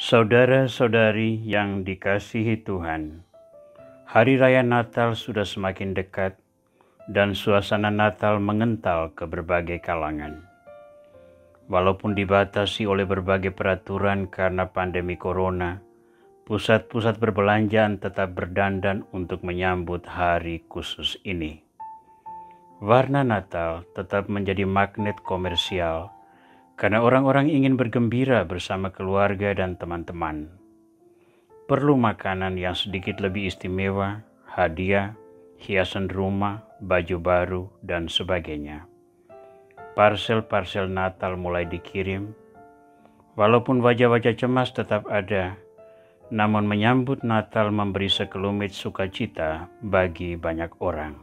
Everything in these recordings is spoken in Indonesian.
Saudara-saudari yang dikasihi Tuhan, Hari Raya Natal sudah semakin dekat dan suasana Natal mengental ke berbagai kalangan. Walaupun dibatasi oleh berbagai peraturan karena pandemi corona, pusat-pusat perbelanjaan tetap berdandan untuk menyambut hari khusus ini. Warna Natal tetap menjadi magnet komersial karena orang-orang ingin bergembira bersama keluarga dan teman-teman. Perlu makanan yang sedikit lebih istimewa, hadiah, hiasan rumah, baju baru, dan sebagainya. Parsel-parsel Natal mulai dikirim. Walaupun wajah-wajah cemas tetap ada, namun menyambut Natal memberi sekelumit sukacita bagi banyak orang.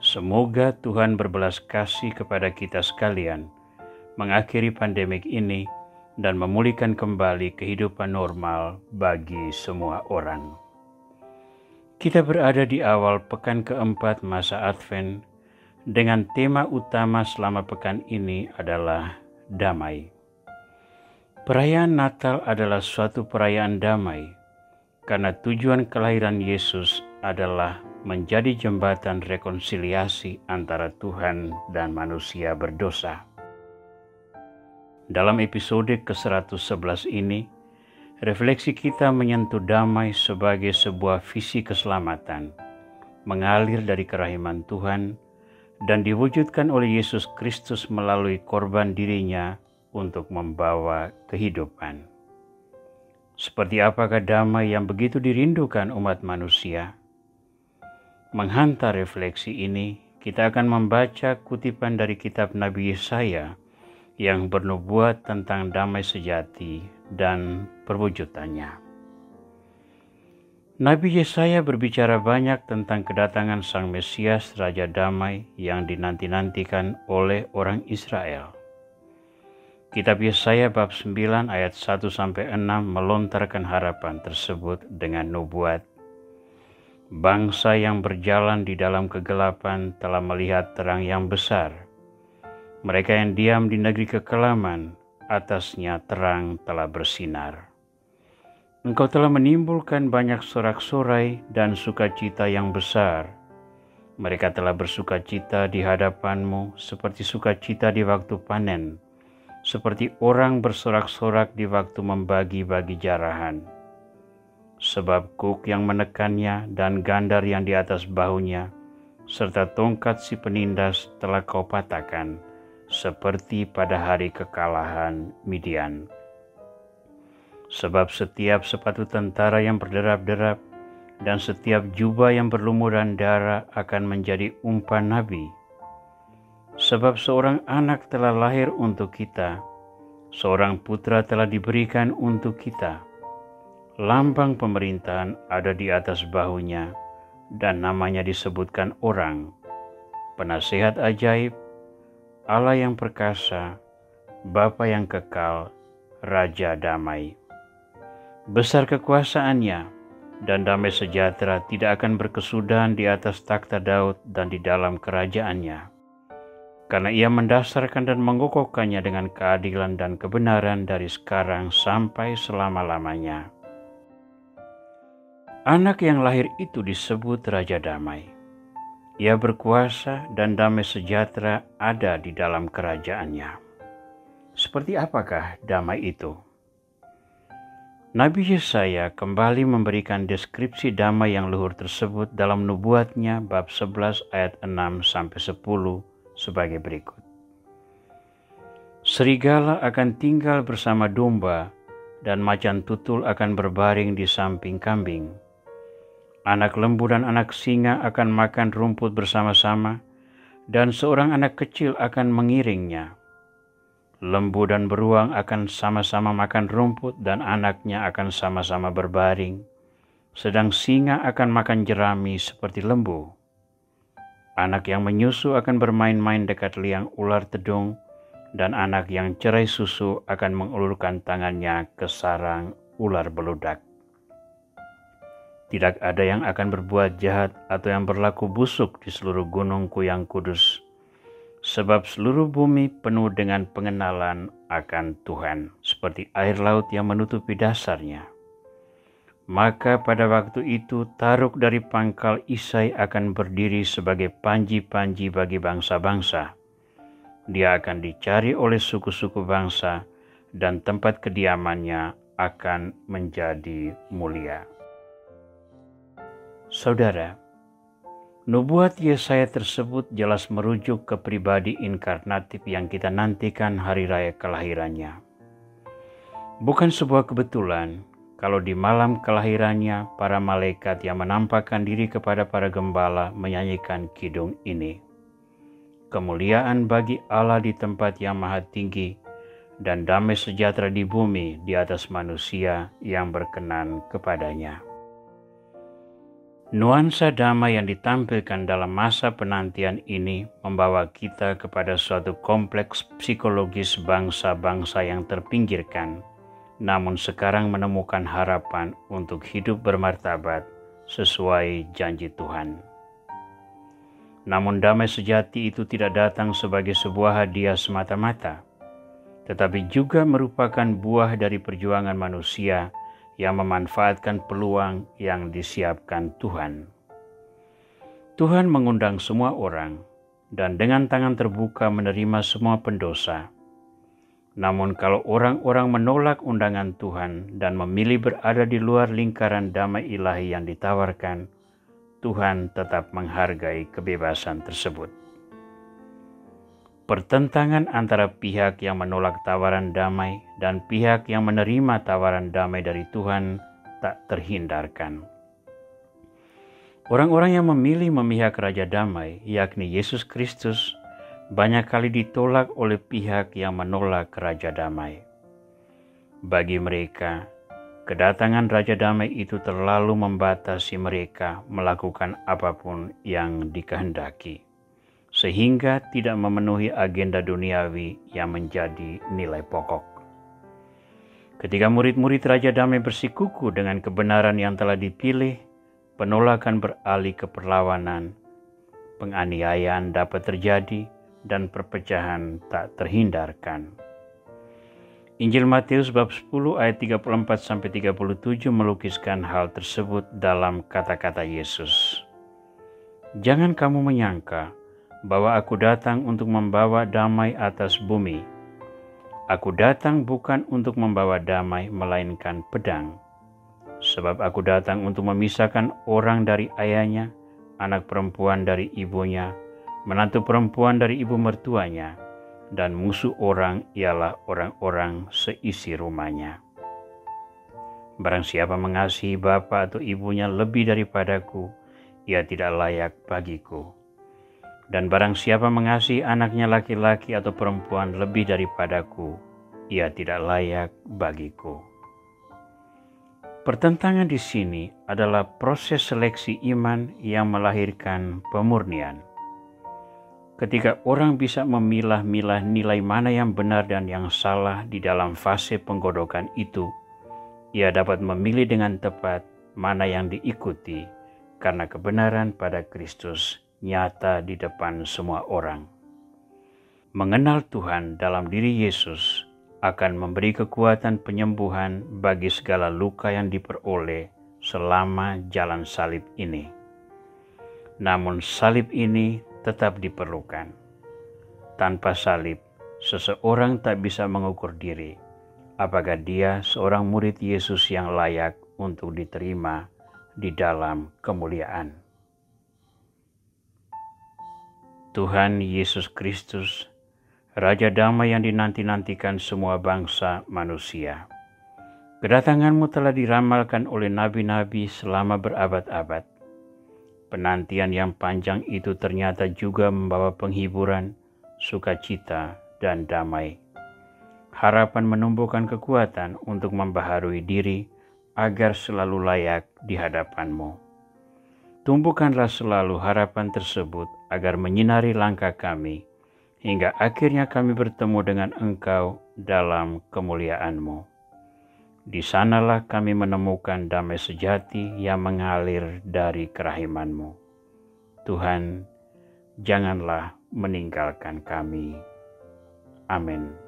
Semoga Tuhan berbelas kasih kepada kita sekalian, mengakhiri pandemik ini dan memulihkan kembali kehidupan normal bagi semua orang. Kita berada di awal pekan keempat masa Advent dengan tema utama selama pekan ini adalah damai. Perayaan Natal adalah suatu perayaan damai karena tujuan kelahiran Yesus adalah menjadi jembatan rekonsiliasi antara Tuhan dan manusia berdosa. Dalam episode ke-111 ini, refleksi kita menyentuh damai sebagai sebuah visi keselamatan, mengalir dari kerahiman Tuhan dan diwujudkan oleh Yesus Kristus melalui korban dirinya untuk membawa kehidupan. Seperti apakah damai yang begitu dirindukan umat manusia? Menghantar refleksi ini, kita akan membaca kutipan dari kitab Nabi Yesaya yang bernubuat tentang damai sejati dan perwujudannya. Nabi Yesaya berbicara banyak tentang kedatangan Sang Mesias Raja Damai yang dinanti-nantikan oleh orang Israel. Kitab Yesaya bab 9 ayat 1-6 melontarkan harapan tersebut dengan nubuat. Bangsa yang berjalan di dalam kegelapan telah melihat terang yang besar. Mereka yang diam di negeri kekelaman, atasnya terang telah bersinar. Engkau telah menimbulkan banyak sorak-sorai dan sukacita yang besar. Mereka telah bersukacita di hadapanmu seperti sukacita di waktu panen, seperti orang bersorak-sorak di waktu membagi-bagi jarahan. Sebab kuk yang menekannya dan gandar yang di atas bahunya, serta tongkat si penindas telah kau patahkan, seperti pada hari kekalahan Midian. Sebab setiap sepatu tentara yang berderap-derap dan setiap jubah yang berlumuran darah akan menjadi umpan nabi. Sebab seorang anak telah lahir untuk kita, seorang putra telah diberikan untuk kita. Lambang pemerintahan ada di atas bahunya, dan namanya disebutkan orang, Penasehat ajaib, Allah yang perkasa, Bapa yang kekal, Raja damai. Besar kekuasaannya, dan damai sejahtera tidak akan berkesudahan di atas takhta Daud dan di dalam kerajaannya. Karena ia mendasarkan dan mengokohkannya dengan keadilan dan kebenaran dari sekarang sampai selama-lamanya. Anak yang lahir itu disebut Raja Damai. Ia berkuasa dan damai sejahtera ada di dalam kerajaannya. Seperti apakah damai itu? Nabi Yesaya kembali memberikan deskripsi damai yang luhur tersebut dalam nubuatnya bab 11 ayat 6-10 sebagai berikut. Serigala akan tinggal bersama domba dan macan tutul akan berbaring di samping kambing. Anak lembu dan anak singa akan makan rumput bersama-sama, dan seorang anak kecil akan mengiringnya. Lembu dan beruang akan sama-sama makan rumput dan anaknya akan sama-sama berbaring, sedang singa akan makan jerami seperti lembu. Anak yang menyusu akan bermain-main dekat liang ular tedung, dan anak yang cerai susu akan mengulurkan tangannya ke sarang ular beludak. Tidak ada yang akan berbuat jahat atau yang berlaku busuk di seluruh gunungku yang kudus, sebab seluruh bumi penuh dengan pengenalan akan Tuhan, seperti air laut yang menutupi dasarnya. Maka pada waktu itu Taruk dari pangkal Isai akan berdiri sebagai panji-panji bagi bangsa-bangsa. Dia akan dicari oleh suku-suku bangsa dan tempat kediamannya akan menjadi mulia. Saudara, nubuat Yesaya tersebut jelas merujuk ke pribadi inkarnatif yang kita nantikan hari raya kelahirannya. Bukan sebuah kebetulan kalau di malam kelahirannya para malaikat yang menampakkan diri kepada para gembala menyanyikan kidung ini. Kemuliaan bagi Allah di tempat yang maha tinggi dan damai sejahtera di bumi di atas manusia yang berkenan kepadanya. Nuansa damai yang ditampilkan dalam masa penantian ini membawa kita kepada suatu kompleks psikologis bangsa-bangsa yang terpinggirkan, namun sekarang menemukan harapan untuk hidup bermartabat sesuai janji Tuhan. Namun damai sejati itu tidak datang sebagai sebuah hadiah semata-mata, tetapi juga merupakan buah dari perjuangan manusia yang memanfaatkan peluang yang disiapkan Tuhan. Tuhan mengundang semua orang dan dengan tangan terbuka menerima semua pendosa. Namun kalau orang-orang menolak undangan Tuhan dan memilih berada di luar lingkaran damai ilahi yang ditawarkan, Tuhan tetap menghargai kebebasan tersebut. Pertentangan antara pihak yang menolak tawaran damai dan pihak yang menerima tawaran damai dari Tuhan tak terhindarkan. Orang-orang yang memilih memihak Raja Damai, yakni Yesus Kristus, banyak kali ditolak oleh pihak yang menolak Raja Damai. Bagi mereka, kedatangan Raja Damai itu terlalu membatasi mereka melakukan apapun yang dikehendaki, sehingga tidak memenuhi agenda duniawi yang menjadi nilai pokok. Ketika murid-murid Raja Damai bersikuku dengan kebenaran yang telah dipilih, penolakan beralih ke perlawanan, penganiayaan dapat terjadi, dan perpecahan tak terhindarkan. Injil Matius bab 10 ayat 34-37 melukiskan hal tersebut dalam kata-kata Yesus. Jangan kamu menyangka bahwa aku datang untuk membawa damai atas bumi. Aku datang bukan untuk membawa damai, melainkan pedang. Sebab aku datang untuk memisahkan orang dari ayahnya, anak perempuan dari ibunya, menantu perempuan dari ibu mertuanya, dan musuh orang ialah orang-orang seisi rumahnya. Barang siapa mengasihi bapa atau ibunya lebih daripadaku, ia tidak layak bagiku. Dan barang siapa mengasihi anaknya laki-laki atau perempuan lebih daripadaku, ia tidak layak bagiku. Pertentangan di sini adalah proses seleksi iman yang melahirkan pemurnian. Ketika orang bisa memilah-milah nilai mana yang benar dan yang salah di dalam fase penggodokan itu, ia dapat memilih dengan tepat mana yang diikuti karena kebenaran pada Kristus nyata di depan semua orang. Mengenal Tuhan dalam diri Yesus akan memberi kekuatan penyembuhan bagi segala luka yang diperoleh selama jalan salib ini. Namun salib ini tetap diperlukan. Tanpa salib, seseorang tak bisa mengukur diri apakah dia seorang murid Yesus yang layak untuk diterima di dalam kemuliaan. Tuhan Yesus Kristus, Raja Damai yang dinanti-nantikan semua bangsa manusia. Kedatanganmu telah diramalkan oleh nabi-nabi selama berabad-abad. Penantian yang panjang itu ternyata juga membawa penghiburan, sukacita, dan damai. Harapan menumbuhkan kekuatan untuk membaharui diri agar selalu layak di hadapan-Mu. Tumbuhkanlah selalu harapan tersebut agar menyinari langkah kami, hingga akhirnya kami bertemu dengan Engkau dalam kemuliaan-Mu. Di sanalah kami menemukan damai sejati yang mengalir dari kerahiman-Mu. Tuhan, janganlah meninggalkan kami. Amin.